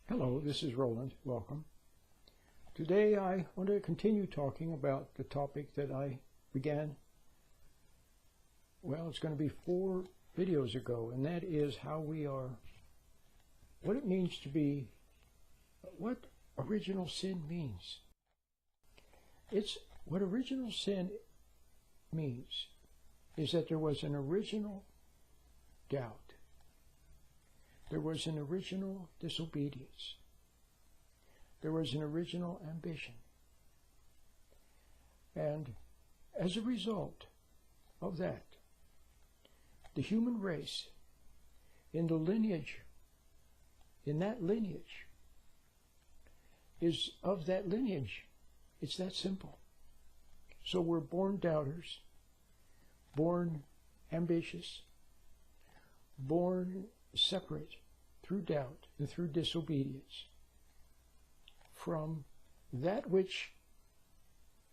Hello, this is Roland. Welcome. Today I want to continue talking about the topic that I began, well, it's going to be 4 videos ago, and that is how we are, what it means to be, what original sin means. It's what original sin means is that there was an original doubt. There was an original disobedience. There was an original ambition. And as a result of that, the human race, in that lineage, is of that lineage. It's that simple. So we're born doubters, born ambitious, born separate through doubt and through disobedience from that which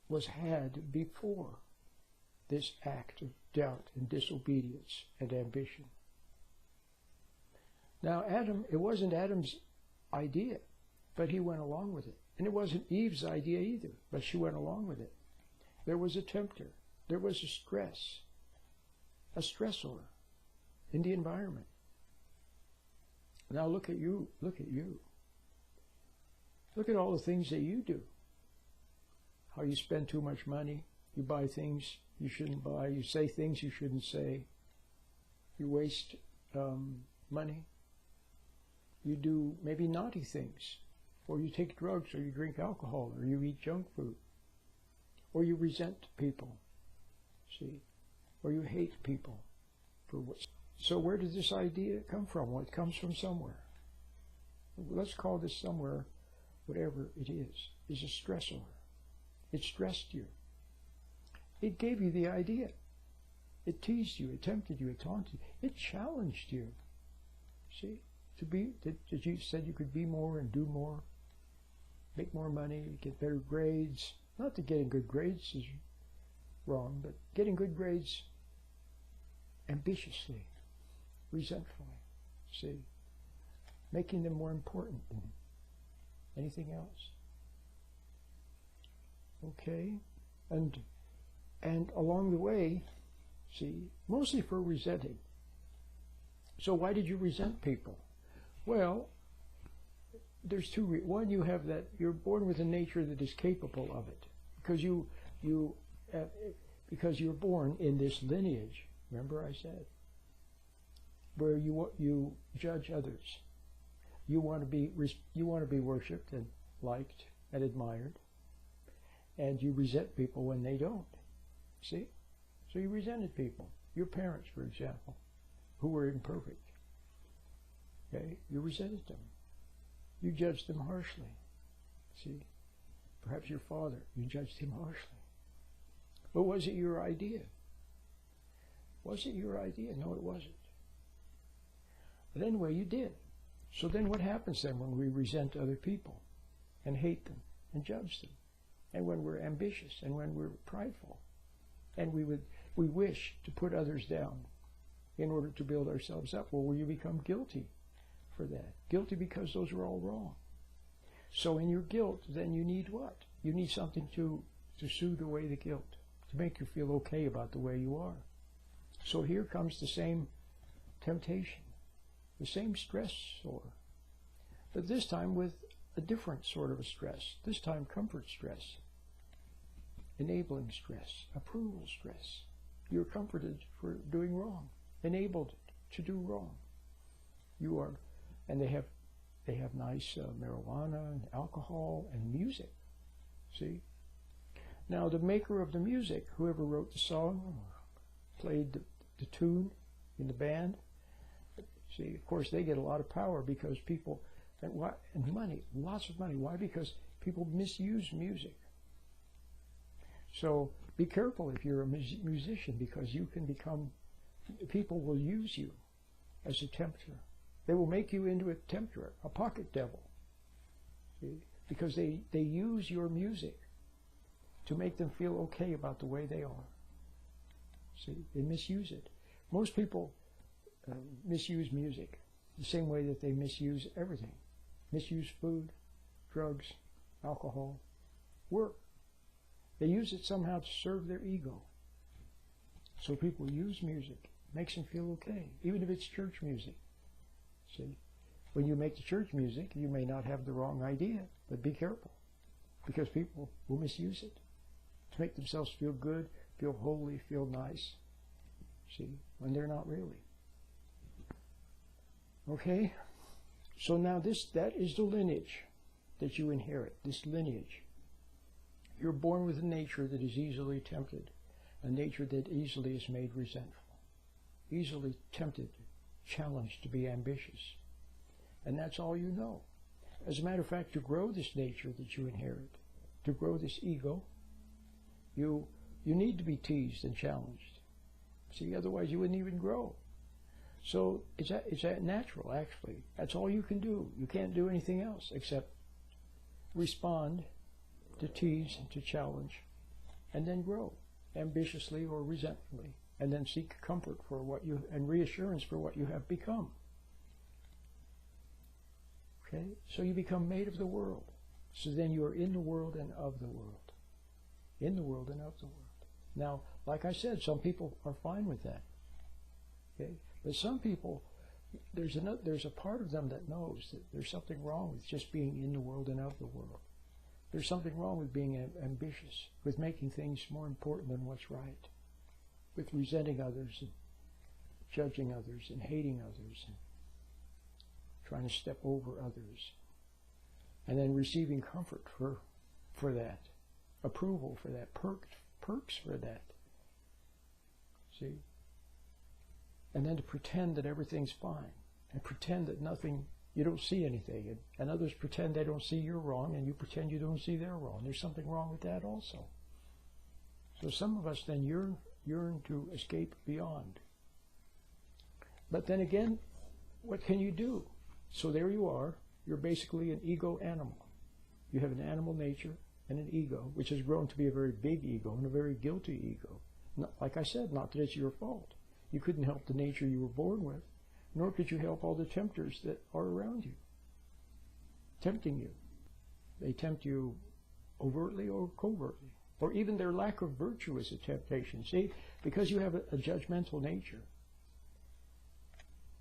was had before this act of doubt and disobedience and ambition. Now Adam, it wasn't Adam's idea, but he went along with it. And it wasn't Eve's idea either, but she went along with it. There was a tempter. There was a stressor in the environment. Now look at you, look at you. Look at all the things that you do. How you spend too much money, you buy things you shouldn't buy, you say things you shouldn't say, you waste money, you do maybe naughty things, or you take drugs, or you drink alcohol, or you eat junk food, or you resent people, see, or you hate people for what. So where did this idea come from? Well, it comes from somewhere. Let's call this somewhere, whatever it is a stressor. It stressed you. It gave you the idea. It teased you, it tempted you, it taunted you, it challenged you. See, that you said you could be more and do more, make more money, get better grades. Not that getting good grades is wrong, but getting good grades ambitiously, resentfully, see, making them more important than anything else. Okay, and along the way, see, mostly for resenting. So why did you resent people? Well, there's two. One, you have that you're born with a nature that is capable of it, because because you're born in this lineage. Remember I said, where you judge others. You want to be worshipped and liked and admired, and you resent people when they don't. See? So you resented people. Your parents, for example, who were imperfect. Okay? You resented them. You judged them harshly. See? Perhaps your father, you judged him harshly. But was it your idea? Was it your idea? No, it wasn't. But anyway, you did. So then what happens then when we resent other people and hate them and judge them, and when we're ambitious and when we're prideful and we wish to put others down in order to build ourselves up? Well, will you become guilty for that? Guilty because those are all wrong. So in your guilt, then you need what? You need something to soothe away the guilt, to make you feel okay about the way you are. So here comes the same temptation, the same stressor, but this time with a different sort of a stress, this time comfort stress, enabling stress, approval stress. You're comforted for doing wrong, enabled to do wrong. You are, and they have nice marijuana and alcohol and music, see? Now the maker of the music, whoever wrote the song, played the tune in the band, see, of course they get a lot of power because people, and money, lots of money. Why? Because people misuse music. So be careful if you're a musician, because you can become, people will use you as a tempter. They will make you into a tempter, a pocket devil. See? Because they use your music to make them feel okay about the way they are. See, they misuse it. Most people misuse music the same way that they misuse everything. misuse food, drugs, alcohol, work. They use it somehow to serve their ego. So people use music. Makes them feel okay, even if it's church music. See, when you make the church music, you may not have the wrong idea, but be careful, because people will misuse it to make themselves feel good, feel holy, feel nice. See, when they're not really. Okay? So now that is the lineage that you inherit, this lineage. You're born with a nature that is easily tempted, a nature that easily is made resentful, easily tempted, challenged to be ambitious. And that's all you know. As a matter of fact, to grow this nature that you inherit, to grow this ego, you need to be teased and challenged. See, otherwise you wouldn't even grow. So it's that natural, actually. That's all you can do. You can't do anything else except respond to tease and to challenge, and then grow ambitiously or resentfully, and then seek comfort for what you, and reassurance for what you have become. Okay? So you become made of the world. So then you are in the world and of the world. In the world and of the world. Now, like I said, some people are fine with that. Okay? But some people, there's a part of them that knows that there's something wrong with just being in the world and of the world. There's something wrong with being ambitious, with making things more important than what's right, with resenting others and judging others and hating others and trying to step over others, and then receiving comfort for that, approval for that, perks for that. See? And then to pretend that everything's fine, and pretend that nothing, you don't see anything, and others pretend they don't see you're wrong, and you pretend you don't see they're wrong. There's something wrong with that also. So some of us then yearn to escape beyond. But then again, what can you do? So there you are. You're basically an ego animal. You have an animal nature and an ego, which has grown to be a very big ego and a very guilty ego. Not, like I said, not that it's your fault. You couldn't help the nature you were born with, nor could you help all the tempters that are around you, tempting you. They tempt you overtly or covertly, or even their lack of virtue is a temptation. See, because you have a judgmental nature,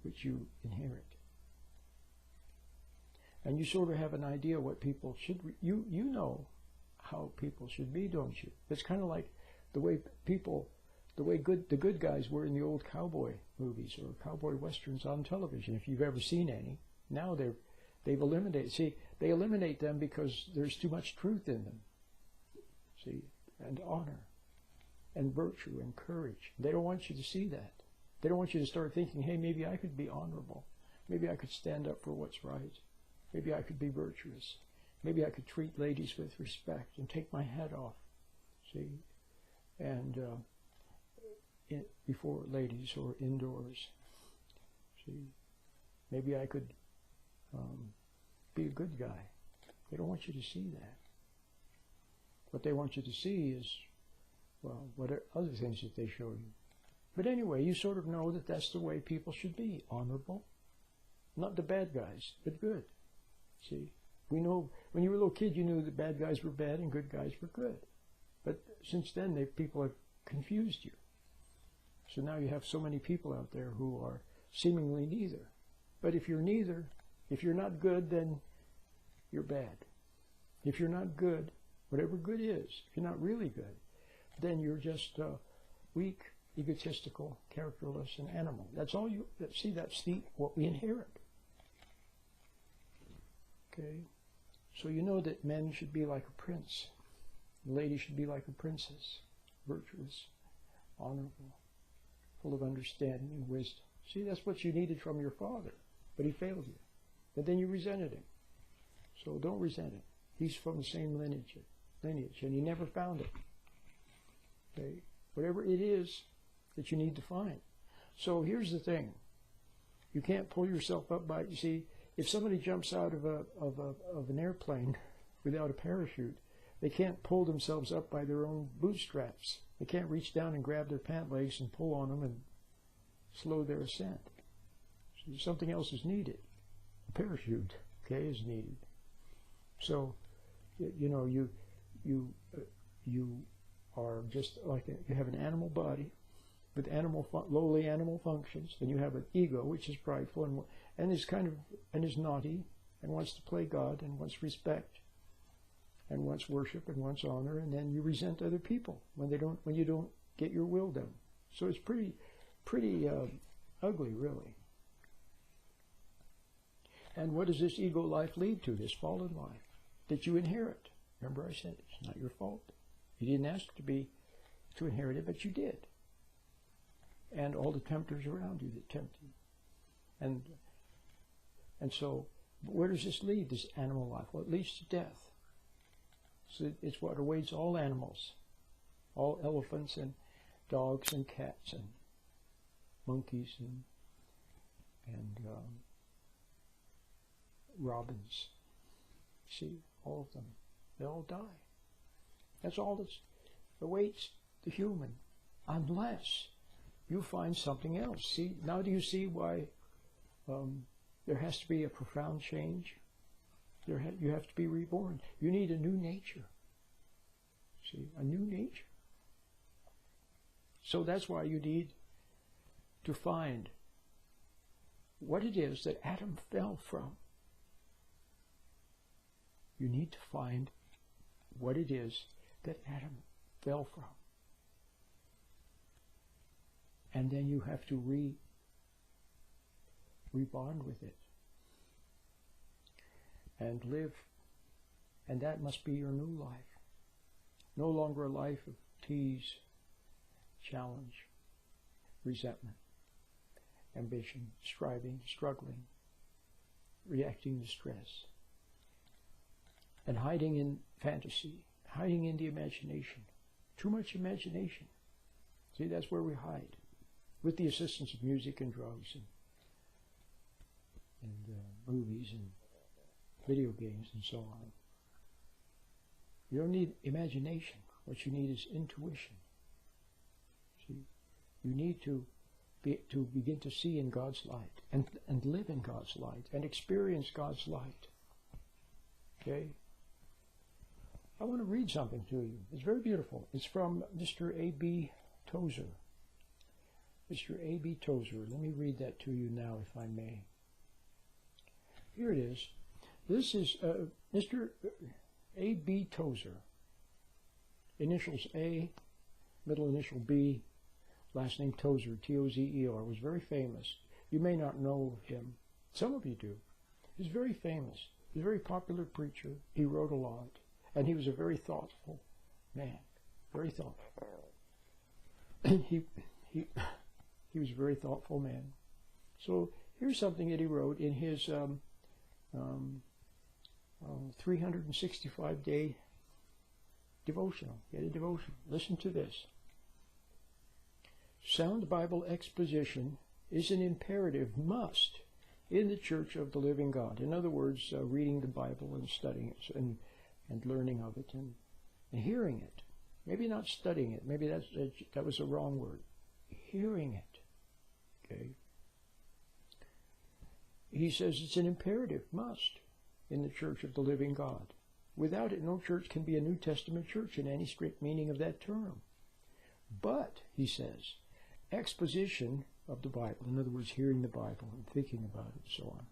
which you inherit. And you sort of have an idea what people should, you know how people should be, don't you? It's kind of like the way people, the good guys were in the old cowboy movies or cowboy westerns on television, if you've ever seen any. Now they've eliminated, see, they eliminate them because there's too much truth in them, see, and honor, and virtue, and courage. They don't want you to see that. They don't want you to start thinking, hey, maybe I could be honorable. Maybe I could stand up for what's right. Maybe I could be virtuous. Maybe I could treat ladies with respect and take my hat off, see, and before ladies or indoors, see. Maybe I could be a good guy. They don't want you to see that. What they want you to see is, well, what are other things that they show you. But anyway, you sort of know that that's the way people should be, honorable. Not the bad guys, but good. See, we know when you were a little kid, you knew that bad guys were bad and good guys were good. But since then, people have confused you. So now you have so many people out there who are seemingly neither. But if you're neither, if you're not good, then you're bad. If you're not good, whatever good is, if you're not really good, then you're just weak, egotistical, characterless, and animal. That's all you see. That's what we inherit. Okay, so you know that men should be like a prince, ladies should be like a princess, virtuous, honorable, full of understanding and wisdom. See, that's what you needed from your father, but he failed you. And then you resented him. So don't resent him. He's from the same lineage, and he never found it. Okay, whatever it is that you need to find. So here's the thing: you can't pull yourself up by. You see, if somebody jumps out of an airplane without a parachute, they can't pull themselves up by their own bootstraps. They can't reach down and grab their pant legs and pull on them and slow their ascent. So something else is needed. A parachute. okay, is needed. So, you know, you are just like you have an animal body with lowly animal functions. Then you have an ego, which is prideful and is naughty and wants to play God and wants respect and wants worship and wants honor. And then you resent other people when you don't get your will done. So it's pretty ugly, really. And what does this ego life lead to? This fallen life that you inherit. Remember, I said it's not your fault. You didn't ask to inherit it, but you did. And all the tempters around you that tempt you. And so, where does this lead, this animal life? Well, it leads to death. So it's what awaits all animals, all elephants and dogs and cats and monkeys and robins. See, all of them, they all die. That's all that awaits the human, unless you find something else. See, now do you see why there has to be a profound change? You have to be reborn. You need a new nature. See, a new nature. So that's why you need to find what it is that Adam fell from. You need to find what it is that Adam fell from. And then you have to rebond with it and live. And that must be your new life. No longer a life of tease, challenge, resentment, ambition, striving, struggling, reacting to stress, and hiding in fantasy, hiding in the imagination. Too much imagination. See, that's where we hide, with the assistance of music and drugs and movies and video games and so on. You don't need imagination. What you need is intuition. See, you need to begin to see in God's light and live in God's light and experience God's light. Okay? I want to read something to you. It's very beautiful. It's from Mr. A B Tozer. Mr. A B Tozer. Let me read that to you now, if I may. Here it is. This is Mr. A B Tozer. Initials A, middle initial B, last name Tozer, T-O-Z-E-R, was very famous. You may not know him. Some of you do. He's very famous. He's a very popular preacher. He wrote a lot. And he was a very thoughtful man. Very thoughtful. he was a very thoughtful man. So here's something that he wrote in his 365-day devotional. Get a devotional. Listen to this. Sound Bible exposition is an imperative must in the Church of the Living God. In other words, reading the Bible and studying it and learning of it and hearing it. Maybe not studying it. Maybe that was a wrong word. Hearing it. Okay. He says it's an imperative must in the Church of the Living God. Without it, no church can be a New Testament church in any strict meaning of that term. But, he says, exposition of the Bible, in other words, hearing the Bible and thinking about it and so on.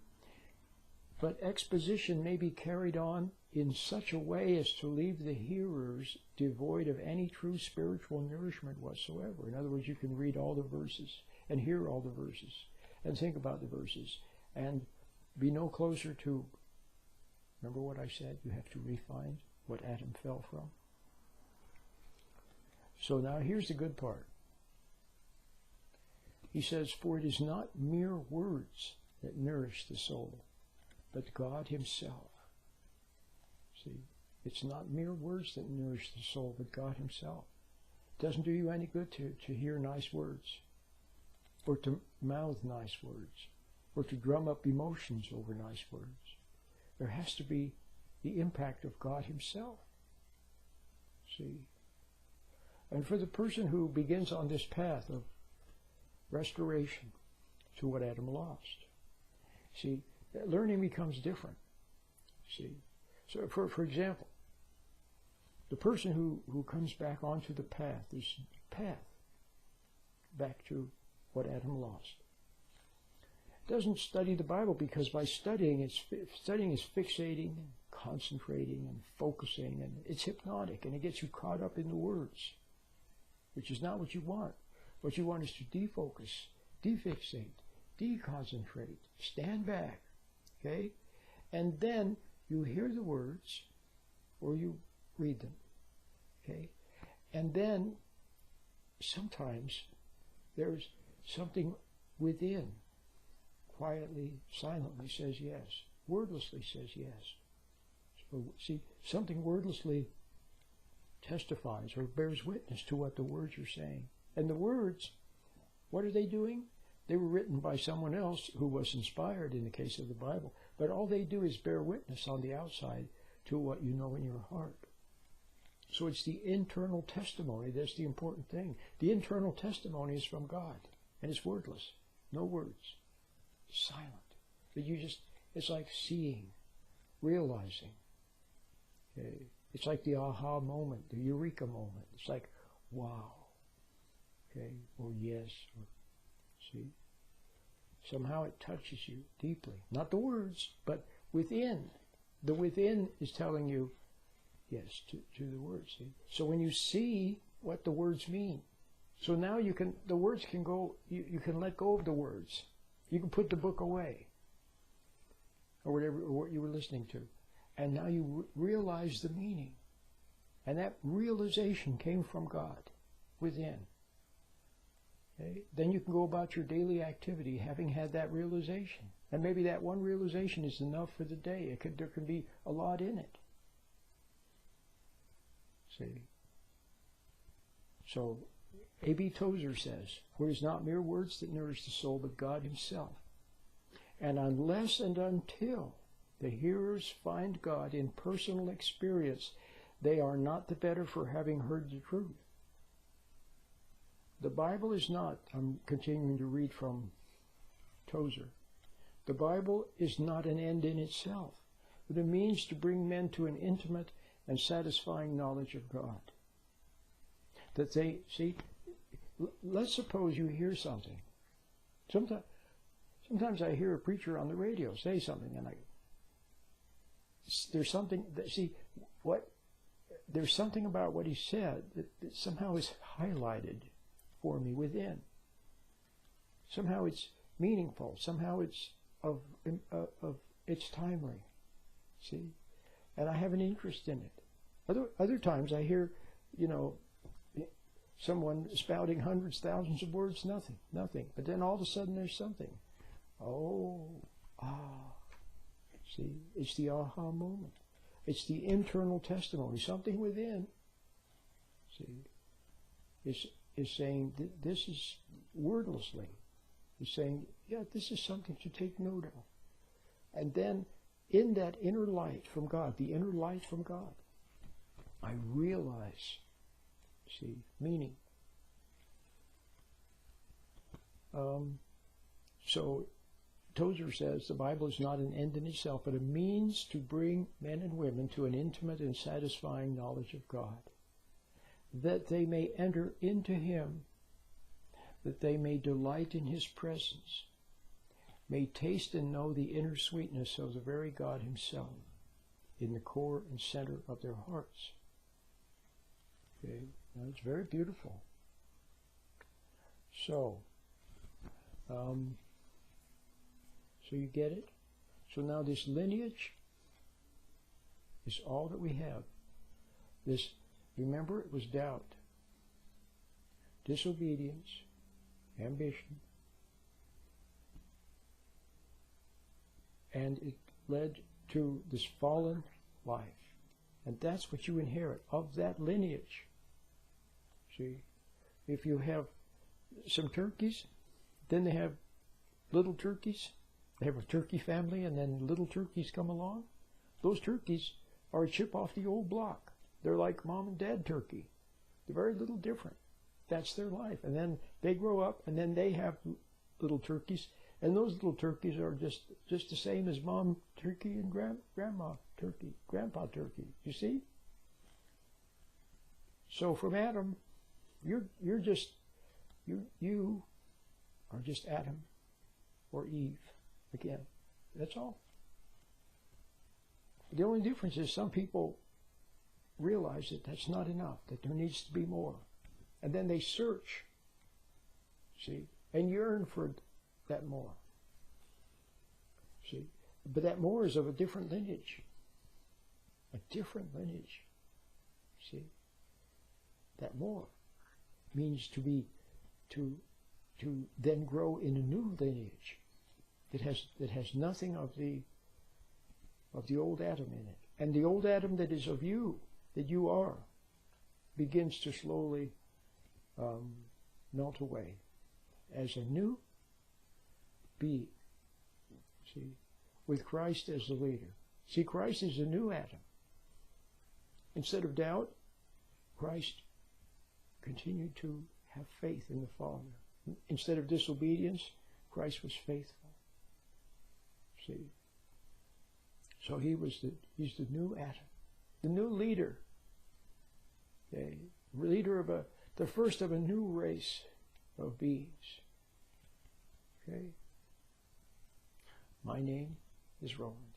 But exposition may be carried on in such a way as to leave the hearers devoid of any true spiritual nourishment whatsoever. In other words, you can read all the verses and hear all the verses and think about the verses and be no closer to, remember what I said? You have to refine what Adam fell from. So now here's the good part. He says, for it is not mere words that nourish the soul, but God himself. See, it's not mere words that nourish the soul, but God himself. It doesn't do you any good to hear nice words, or to mouth nice words, or to drum up emotions over nice words. There has to be the impact of God himself. See? And for the person who begins on this path of restoration to what Adam lost, see, learning becomes different. See? So for example, the person who comes back onto the path, this path, back to what Adam lost, doesn't study the Bible, because by studying is fixating and concentrating and focusing, and it's hypnotic, and it gets you caught up in the words, which is not what you want. What you want is to defocus, defixate, deconcentrate, stand back, okay? And then you hear the words, or you read them, okay? And then sometimes there's something within, quietly, silently says yes, wordlessly says yes. So see, something wordlessly testifies or bears witness to what the words are saying. And the words, what are they doing? They were written by someone else who was inspired in the case of the Bible. But all they do is bear witness on the outside to what you know in your heart. So it's the internal testimony that's the important thing. The internal testimony is from God. And it's wordless. No words. It's silent. But it's like seeing, realizing. Okay? It's like the aha moment, the eureka moment. It's like, wow. Okay? Or yes. Or, see? Somehow it touches you deeply. Not the words, but within. The within is telling you yes to the words. See? So when you see what the words mean, so now the words can go, you can let go of the words. You can put the book away, or whatever, or what you were listening to. And now you realize the meaning. And that realization came from God within. Okay? Then you can go about your daily activity having had that realization. And maybe that one realization is enough for the day. There can be a lot in it. See? So, A B Tozer says, "For it is not mere words that nourish the soul, but God Himself. And unless and until the hearers find God in personal experience, they are not the better for having heard the truth." The Bible is not, I'm continuing to read from Tozer, the Bible is not an end in itself, but a means to bring men to an intimate and satisfying knowledge of God. That they, see, let's suppose you hear something. Sometimes I hear a preacher on the radio say something, and there's something that, there's something about what he said that somehow is highlighted for me within. Somehow it's meaningful. Somehow it's it's timely. See, and I have an interest in it. Other times I hear, someone spouting hundreds, thousands of words, nothing. But then all of a sudden there's something. See, it's the aha moment. It's the internal testimony. Something within, see, is saying, this is wordlessly, is saying, yeah, this is something to take note of. And then in that inner light from God, the inner light from God, I realize, see, meaning. So Tozer says the Bible is not an end in itself, but a means to bring men and women to an intimate and satisfying knowledge of God, that they may enter into Him, that they may delight in His presence, may taste and know the inner sweetness of the very God Himself in the core and center of their hearts. Okay, now it's very beautiful. So you get it? So now this lineage is all that we have. Remember, it was doubt, disobedience, ambition, and it led to this fallen life. And that's what you inherit of that lineage. See, if you have some turkeys, then they have little turkeys. They have a turkey family, and then little turkeys come along. Those turkeys are a chip off the old block. They're like mom and dad turkey. They're very little different. That's their life. And then they grow up, and then they have little turkeys. And those little turkeys are just the same as mom turkey and grandma turkey, grandpa turkey. You see? So from Adam, you are just Adam or Eve again. That's all. The only difference is some people realize that that's not enough, that there needs to be more. And then they search, see, and yearn for that more. See? But that more is of a different lineage. A different lineage. See? That more means to then grow in a new lineage that has nothing of the old Adam in it. And the old Adam that is of you, that you are, begins to slowly melt away as a new being. See, with Christ as the leader. See, Christ is a new Adam. Instead of doubt, Christ continued to have faith in the Father. Instead of disobedience, Christ was faithful. See? So he's the new Adam, the new leader. Okay? Leader of the first of a new race of beings. Okay? My name is Rowan.